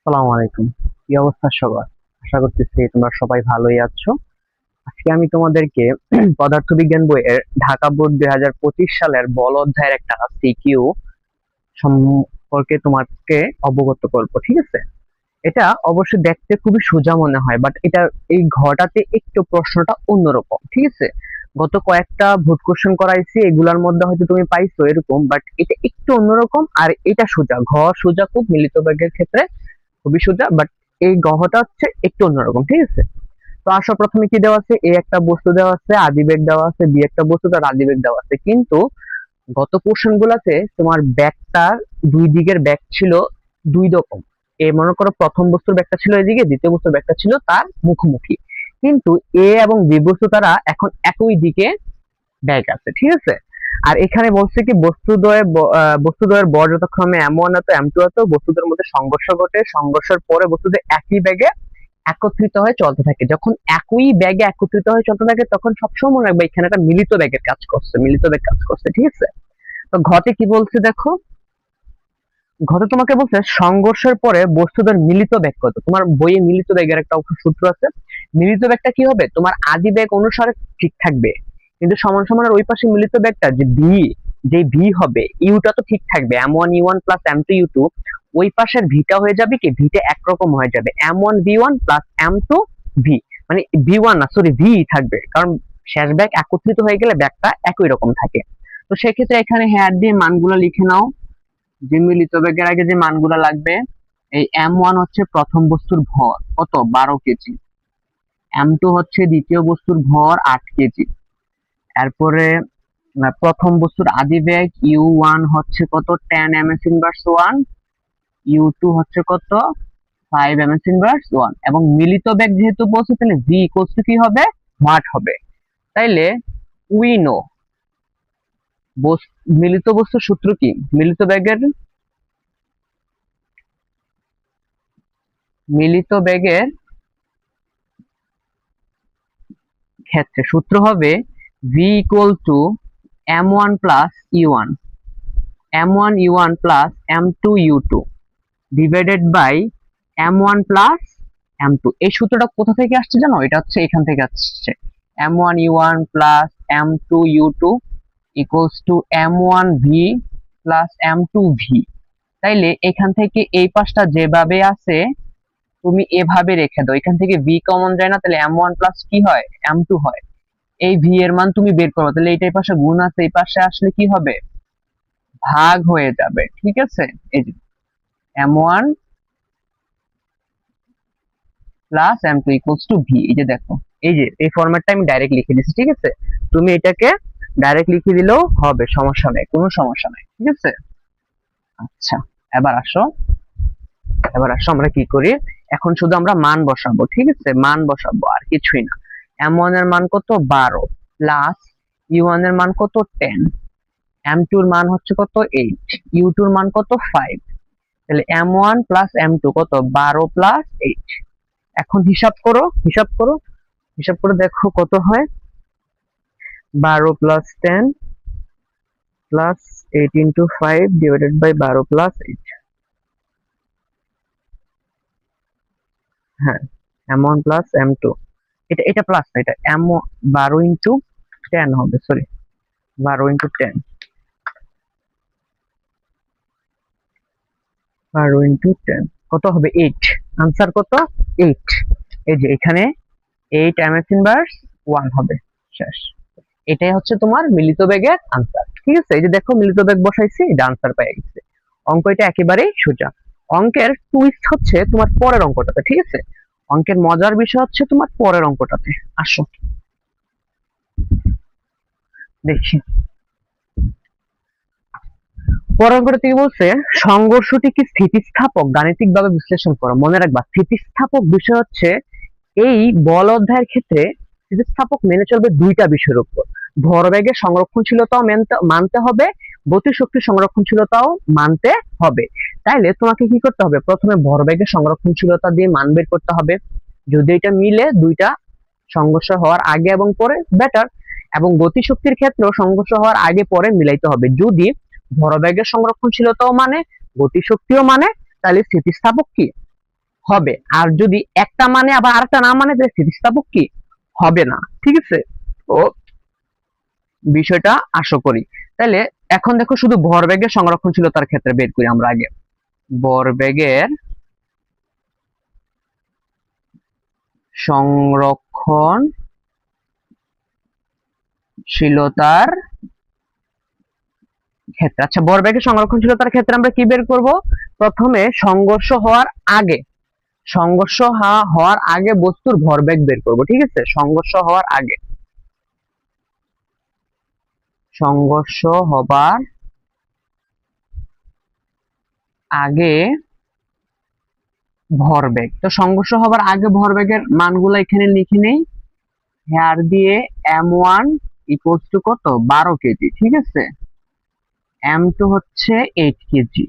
আসসালামু আলাইকুম। কি অবস্থা সবার? আশা করতেছি তোমরা সবাই ভালোই আছো। আজকে আমি তোমাদেরকে পদার্থবিজ্ঞান বইয়ের ঢাকা বোর্ড 2025 সালের বল অধ্যায়ের একটা সিকিউ সম্পর্কে তোমাকে অবগত করব, ঠিক আছে? এটা অবশ্যই দেখতে খুবই সোজা মনে হয়, বাট এটা এই ঘটাতে একটু প্রশ্নটা অন্যরকম, ঠিক আছে? গত কয়েকটা ভোট কোশ্চেন করাইছি, এগুলার মধ্যে হয়তো তুমি পাইছো এরকম, বাট এটা একটু অন্যরকম। আর এটা সোজা, সোজা খুব মিলিত বর্গের ক্ষেত্রে খুবই সোজা, বাট এই গহটা হচ্ছে একটু অন্যরকম, ঠিক আছে? তো আসো, প্রথমে কি দেওয়া আছে? এ একটা বস্তু দেওয়া আছে, আদিবেগ দেওয়া আছে, বি একটা বস্তু, তার আদিবেগ দেওয়া আছে। কিন্তু গত কোশ্চেন গুলাতে তোমার ব্যাগটার দুই দিকের ব্যাগ ছিল দুই রকম। মনে করো প্রথম বস্তুর ব্যাগটা ছিল এদিকে, দ্বিতীয় বস্তুর ব্যাগটা ছিল তার মুখোমুখি। কিন্তু এ এবং বি বস্তু তারা এখন একই দিকে ব্যাগ আছে, ঠিক আছে? আর এখানে বলছে কি বস্তুদ্বয়ের বর যথাক্রমে M1 এত M2 এত বস্তুদের মধ্যে সংঘর্ষ ঘটে, সংঘর্ষের পরে বস্তুদের একই ব্যাগে একত্রিত হয়ে চলতে থাকে। যখন একই ব্যাগে একত্রিত হয়ে চলতে থাকে তখন সবসময় মনে রাখবে এখানে একটা মিলিত ব্যাগের কাজ করছে, মিলিত ব্যাগ কাজ করছে, ঠিক আছে? তো ঘতে কি বলছে দেখো, ঘতে তোমাকে বলছে সংঘর্ষের পরে বস্তুদের মিলিত ব্যাগ কত। তোমার বইয়ে মিলিত ব্যাগের একটা সূত্র আছে। মিলিত ব্যাগটা কি হবে? তোমার আদি ব্যাগ অনুসারে ঠিক থাকবে, কিন্তু সমান সমানের ওই পাশে মিলিত ব্যাগটা যে ভি হবে, ইউটা তো ঠিক থাকবে, M1 U1 plus M2 U2। ওই পাশের ভিটা হয়ে যাবে কি, ভিটা একরকম হয়ে যাবে, M1 V1 plus M2 V. মানে V1 না, সরি, ভি থাকবে, কারণ শেষ ব্যাগ একত্রিত হয়ে গেলে ব্যাগটা একই রকম থাকে। তো সেক্ষেত্রে এখানে হেয়ার দিয়ে মানগুলো লিখে নাও। যে মিলিত বেগের আগে যে মানগুলো লাগবে, এই M1 হচ্ছে প্রথম বস্তুর ভর কত, 12 কেজি। M2 হচ্ছে দ্বিতীয় বস্তুর ভর 8 কেজি। এরপরে প্রথম বস্তুর আদিবেগ U1 হচ্ছে কত, 10 ms ইনভার্স 1। U2 হচ্ছে কত, 5 ms ইনভার্স 1। এবং মিলিত বেগ যেহেতু বলছে, তাহলে V ইকুয়ালস টু কি হবে, ওয়াট হবে। তাইলে উই নো মিলিত বস্তুর সূত্র কি? মিলিত বেগের ক্ষেত্রে সূত্র হবে v equal to m1 plus u1, m1 u1 plus m2 u2 divided by m1 প্লাস m2। এই সূত্রটা কোথা থেকে আসছে জানো? এটা হচ্ছে এখান থেকে আসছে, m1 u1 plus m2 u2 equals to m1 v plus m2 v। তাইলে এখান থেকে এই পাশটা যেভাবে আছে তুমি এভাবে রেখে দাও, এখান থেকে v কমন যায় না, তাহলে m1 প্লাস কি হয়, m2 হয়। এই ভি এর মান তুমি বের করো, তাহলে এইটার পাশে গুণ আছে, এই পাশে আসলে কি হবে, ভাগ হয়ে যাবে, ঠিক আছে? এই যে m1 প্লাস m2 ইকুয়ালস টু v। এই যে দেখো, এই যে এই ফরম্যাটটা আমি ডাইরেক্ট লিখে দিচ্ছি, ঠিক আছে? তুমি এটাকে ডাইরেক্ট লিখে দিলেও হবে, সমস্যা নেই, কোনো সমস্যা নাই, ঠিক আছে? আচ্ছা, এবার আসো, আমরা কি করি, এখন শুধু আমরা মান বসাবো, ঠিক আছে? মান বসাবো, আর কিছুই না। m1 এর মান কত, 12 প্লাস u1 এর মান কত, 10, m2 এর মান হচ্ছে কত, 8, u2 এর মান কত, 5। তাহলে m1 প্লাস m2 কত, 12 প্লাস 8। এখন হিসাব করে দেখো কত হয়, 12 plus 10 plus 8 into 5 divided by 12 plus 8। হ্যাঁ, m1 প্লাস m2, এটা প্লাস না, এটা m 12 ইন্টু 10 হবে, সরি, 12 ইন্টু 10, 12 ইন্টু 10 কত হবে, 8। আনসার কত, 8। এই যে এখানে 8 ms ইনভার্স 1 হবে, শেষ। এটাই হচ্ছে তোমার মিলিত বেগের আনসার, ঠিক আছে? এই যে দেখো, মিলিত বেগ বসাইছি, এটা আনসার পেয়ে গেছে। অঙ্ক এটা একেবারেই সোজা। অঙ্কের টুইস্ট হচ্ছে তোমার পরের অঙ্কটাতে, ঠিক আছে? অঙ্কের মজার বিষয় হচ্ছে তোমার পরের অঙ্কটাতে। আসো দেখি, পরের অঙ্কটা থেকে বলছে সংঘর্ষটিকে স্থিতিস্থাপক গাণিতিক ভাবে বিশ্লেষণ করো। মনে রাখবা, স্থিতিস্থাপক বিষয় হচ্ছে এই বল অধ্যায়ের ক্ষেত্রে স্থিতিস্থাপক মেনে চলবে দুইটা বিষয়ের উপর। ভরবেগের সংরক্ষণশীলতাও মানতে হবে, গতিশক্তির সংরক্ষণশীলতাও মানতে হবে। তাইলে তোমাকে কি করতে হবে, প্রথমে ভরবেগের সংরক্ষণশীলতা দিয়ে মান বের করতে হবে। যদি এটা মিলে, দুইটা সংঘর্ষ হওয়ার আগে এবং পরে বেটার। এবং গতিশক্তির ক্ষেত্রেও সংঘর্ষ হওয়ার আগে পরে মিলাইতে হবে। যদি ভরবেগের সংরক্ষণশীলতাও মানে, গতিশক্তিও মানে, তাহলে স্থিতিস্থাপক কি হবে, আর যদি একটা মানে আবার আরেকটা না মানে তাহলে স্থিতিস্থাপক কি হবে না। ঠিক আছে, তো বিষয়টা আশা করি। তাহলে এখন দেখো শুধু ভরবেগের সংরক্ষণশীলতার ক্ষেত্রে বের করি আমরা আগে। ভরবেগের সংরক্ষণশীলতার ক্ষেত্রে, আচ্ছা ভরবেগের সংরক্ষণশীলতার ক্ষেত্রে আমরা কি বের করব? প্রথমে সংঘর্ষ হওয়ার আগে বস্তুর ভরবেগ বের করব। ঠিক আছে, সংঘর্ষ হবার আগে ভরবেগ, তো সংঘর্ষ হবার আগে ভরবেগের মানগুলো এখানে লিখে নেই। হেয়ার দিয়ে m1 ইকুয়ালস টু কত, 12 কেজি। ঠিক আছে, m2 হচ্ছে 8 কেজি,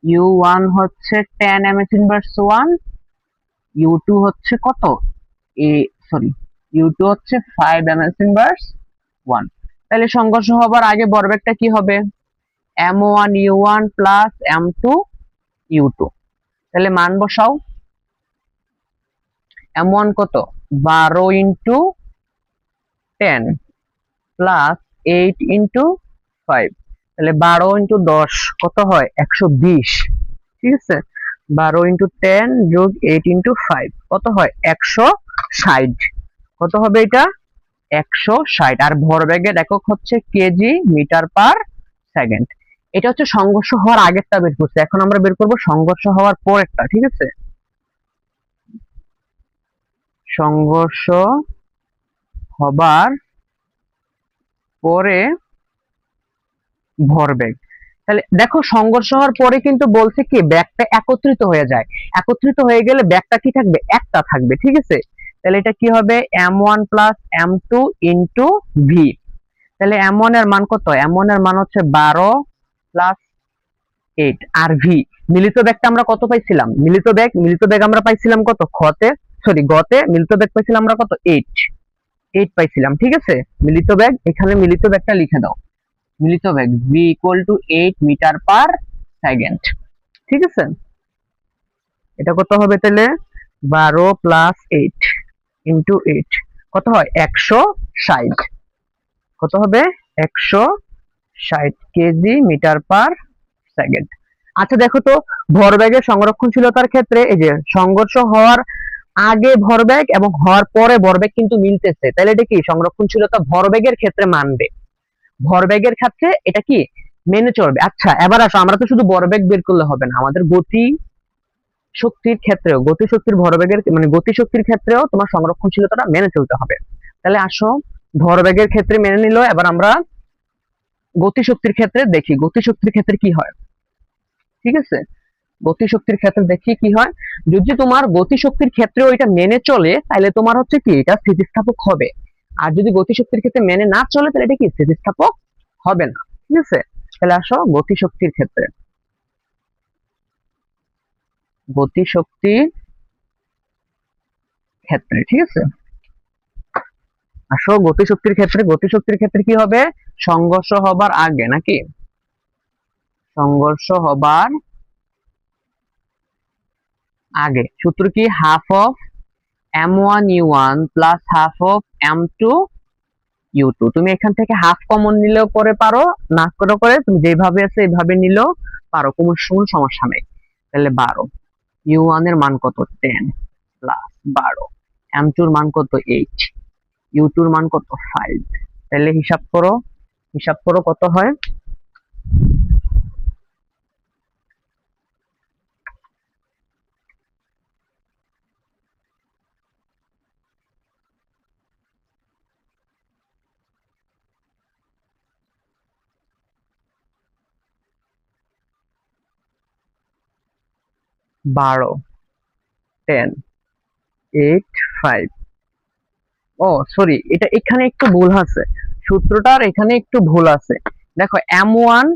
u1 হচ্ছে 10 ms ইনভার্স 1, u2 হচ্ছে কত, এ সরি u2 হচ্ছে 5 ms ইনভার্স 1। তাহলে সংঘর্ষ হবার আগে ভরবেগটা কি হবে, m1 u1 plus m2 u2। তাহলে মান বসাও, m1 কত, 12 ইন্টু 10 প্লাস 8 ইন্টু 5, তাহলে 12 ইন্টু 10 কত হয়, 120। ঠিক আছে, 12 ইন্টু 10 যোগ 8 ইন্টু 5 কত হয়, 160। কত হবে এটা, 160। আর ভরবেগের একক হচ্ছে কেজি মিটার পার সেকেন্ড। এটা হচ্ছে সংঘর্ষ হওয়ার আগেরটা বের করছে, এখন আমরা বের করব সংঘর্ষ হওয়ার পরেরটা। ঠিক আছে, সংঘর্ষ হবার পরে ভরবেগ। তাহলে দেখো সংঘর্ষ হওয়ার পরে কিন্তু বলছে কি ব্যাগটা একত্রিত হয়ে যায়, একত্রিত হয়ে গেলে ব্যাগটা কি থাকবে, একটা থাকবে। ঠিক আছে, তাহলে এটা কি হবে, m1 প্লাস m2 ইন্টু ভি। তাহলে m1 এর মান কত, m1 এর মান হচ্ছে 12 প্লাস 8, আর ভি মিলিত ব্যাগটা আমরা কত পাইছিলাম, মিলিত ব্যাগ আমরা পাইছিলাম কত, গতে মিলিত ব্যাগ পাইছিলাম আমরা কত, 8 পাইছিলাম। ঠিক আছে, মিলিত ব্যাগ, এখানে মিলিত ব্যাগটা লিখে দাও, মিলিত বেগ v equal to 8 metre per second. ঠিক আছে, এটা কত হবে তাহলে, 12 প্লাস 8 ইন্টু 8 কত হয়, 160। কত হবে, 160 কেজি মিটার পার সেকেন্ড। আচ্ছা দেখো তো, ভরবেগের সংরক্ষণশীলতার ক্ষেত্রে এই যে সংঘর্ষ হওয়ার আগে ভরবেগ এবং হওয়ার পরে ভরবেগ কিন্তু মিলতেছে, তাহলে এটা কি সংরক্ষণশীলতা ভরবেগের ক্ষেত্রে মানবে, ভরবেগের ক্ষেত্রে এটা কি মেনে চলবে। আচ্ছা এবার আসো, আমরা তো শুধু ভরবেগ বের করলে হবে না, আমাদের গতি শক্তির ভরবেগের মানে গতি শক্তির ক্ষেত্রেও তোমার সংরক্ষণশীলতাটা মেনে চলতে হবে। তাহলে আসো, ভরবেগের ক্ষেত্রে মেনে নিল, এবার আমরা গতি শক্তির ক্ষেত্রে দেখি গতি শক্তির ক্ষেত্রে কি হয়। ঠিক আছে, গতি শক্তির ক্ষেত্রে দেখি কি হয়। যদি তোমার গতি শক্তির ক্ষেত্রে ওইটা মেনে চলে তাহলে তোমার হচ্ছে কি এটা স্থিতিস্থাপক হবে, আর যদি গতি শক্তির ক্ষেত্রে মেনে না চলে তাহলে এটা কি স্থিতিস্থাপক হবে না। ঠিক আছে, তাহলে আসো গতি শক্তির ক্ষেত্রে, গতি শক্তির ক্ষেত্রে ঠিক আছে, আসো গতি শক্তির ক্ষেত্রে কি হবে, সংঘর্ষ হবার আগে নাকি, সংঘর্ষ হবার আগে সূত্র কি, half of m1 u1 plus half of m2 u2। তুমি এখান থেকে হাফ কমন নিলেও করে পারো, না করে তুমি যেভাবে আছে এইভাবে নিলেও পারো, কোনো সমস্যা নেই। তাহলে 12, u1 এর মান কত, 10 প্লাস 12, m2 এর মান কত, 8, u2 এর মান কত, 5। তাহলে হিসাব করো কত হয়, বারো, 10, 8, 5। ও সরি, এটা এখানে একটু ভুল আছে, সূত্রটার এখানে একটু ভুল আছে। দেখো m1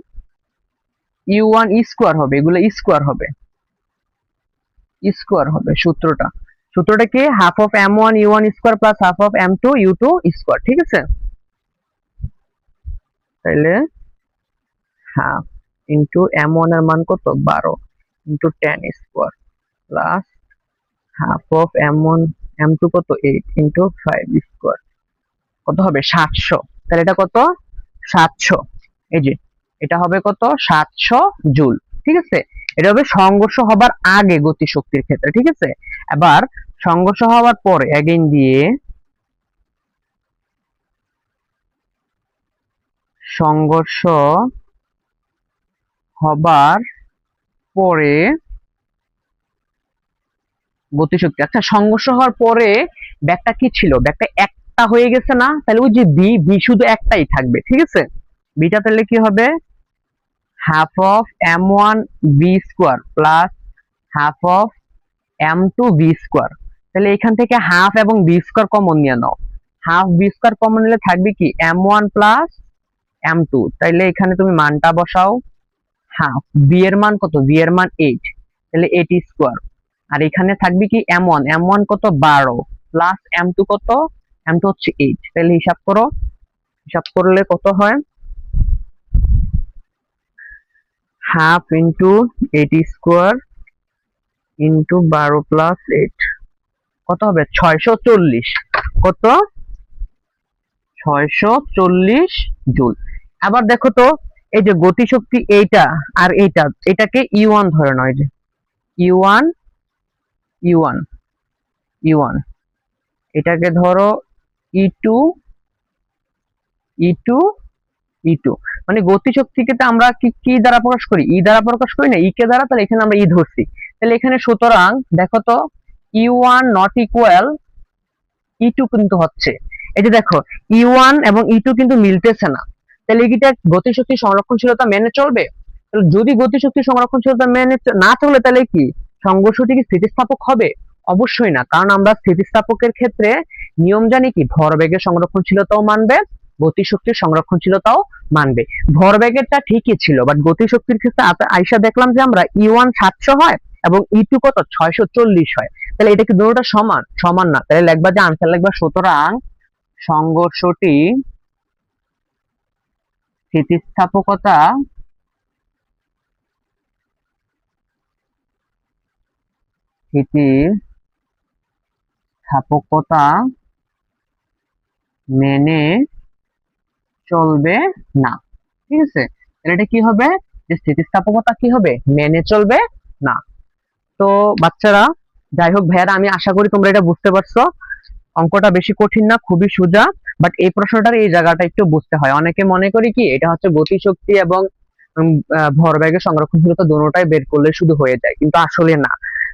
u1 স্কোয়ার হবে, এগুলো স্কোয়ার হবে সূত্রটা কি, half of m1 u1 square plus half of m2 u2 square. ঠিক আছে, তাহলে হাফ ইন্টু m1 এর মান কত, 12 into 10 square plus half of m1 m2 কত 8 ইন্টু 5 স্কোয়ার কত হবে 700। তাহলে এটা কত 700। এই যে এটা হবে কত 700 জুল। ঠিক আছে, এটা হবে সংঘর্ষ হবার আগে গতিশক্তির ক্ষেত্রে। ঠিক আছে, এবার সংঘর্ষ হওয়ার পরে এগেইন দিয়ে সংঘর্ষ হবার পরে গতিশক্তি। আচ্ছা, সংঘর্ষ হওয়ার পরে ব্যাগটা কি ছিল? ব্যাগটা একটা হয়ে গেছে না? তাহলে ওই যে বি, বি শুধু একটাই থাকবে। ঠিক আছে, বিটা তাহলে কি হবে half of m1 v square plus half of m2 v square. তাহলে এখান থেকে হাফ এবং বি স্কোয়ার কমন নিয়ে নাও। হাফ বি স্কোয়ার কমন নিলে থাকবে কি m1 প্লাস m2। তাইলে এখানে তুমি মানটা বসাও। হাফ বি এর মান কত? বি এর মান 8, তাহলে 8 স্কোয়ার। আর এখানে থাকবে কি m1, m1 কত 12 প্লাস m2 কত? m2 হচ্ছে 8। তাহলে হিসাব করো, হিসাব করলে কত হয়? Half into 8 square into 12 plus 8 কত হবে 640। কত? 640 জুল। আবার দেখো তো, এই যে গতিশক্তি এইটা আর এইটা, এটাকে E1 ধরে নাও। এই যে E1 E1 E1, এটাকে ধরো E2 E2 E2। মানে গতিশক্তিকে তো আমরা কি কি দ্বারা প্রকাশ করি? ই দ্বারা প্রকাশ করি না, ই কে দ্বারা। তাহলে এখানে আমরা ই ধরছি। তাহলে এখানে সুতরাং দেখো তো E1 নট ইকুয়াল E2 কিন্তু হচ্ছে। এই যে দেখো E1 এবং E2 কিন্তু মিলতেছে না। তাহলে এটা গতিশক্তি সংরক্ষণশীলতা মেনে চলবে? তাহলে যদি গতিশক্তি সংরক্ষণশীলতা মেনে না চলে, তাহলে কি সংঘর্ষটি কি স্থিতিস্থাপক হবে? অবশ্যই না, কারণ আমরা স্থিতিস্থাপকের ক্ষেত্রে নিয়ম জানি কি ভরবেগের সংরক্ষণশীলতাও মানবে, গতিশক্তির সংরক্ষণশীলতাও মানবে। ভরবেগেরটা ঠিকই ছিল, বাট গতিশক্তির ক্ষেত্রে আইসা দেখলাম যে আমরা E1 700 হয় এবং E2 কত 640 হয়। তাহলে এটা কি দুটোটা সমান? সমান না। তাহলে লিখবা যে আনসার লিখবা সুতরাং সংঘর্ষটি স্থিতিস্থাপকতা স্থিতিস্থাপকতা মেনে চলবে না। ঠিক আছে, তাহলে এটা কি হবে যে স্থিতিস্থাপকতা কি হবে মেনে চলবে না। তো বাচ্চারা, যাই হোক ভাইয়ারা, আমি আশা করি তোমরা এটা বুঝতে পারছো। অঙ্কটা বেশি কঠিন না, খুবই সোজা। বাট এই প্রশ্নটার এই জায়গাটা একটু বুঝতে হয়। অনেকে মনে করি কি এটা হচ্ছে গতিশক্তি এবং ভরবেগের সংরক্ষণশীলতা দুটোটাই বের করলে শুধু হয়ে যায়, কিন্তু আসলে না।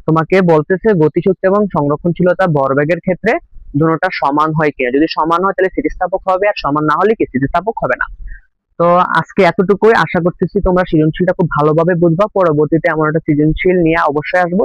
তোমাকে বলতেছে গতিশক্তি এবং সংরক্ষণশীলতা ভরবেগের ক্ষেত্রে দুটোটা সমান হয় কিনা। যদি সমান হয় তাহলে স্থিতিস্থাপক হবে, আর সমান না হলে কি স্থিতিস্থাপক হবে না। তো আজকে এতটুকুই। আশা করতেছি তোমরা সৃজনশীলটা খুব ভালোভাবে বুঝবা। পরবর্তীতে এমন একটা সৃজনশীল নিয়ে অবশ্যই আসবো।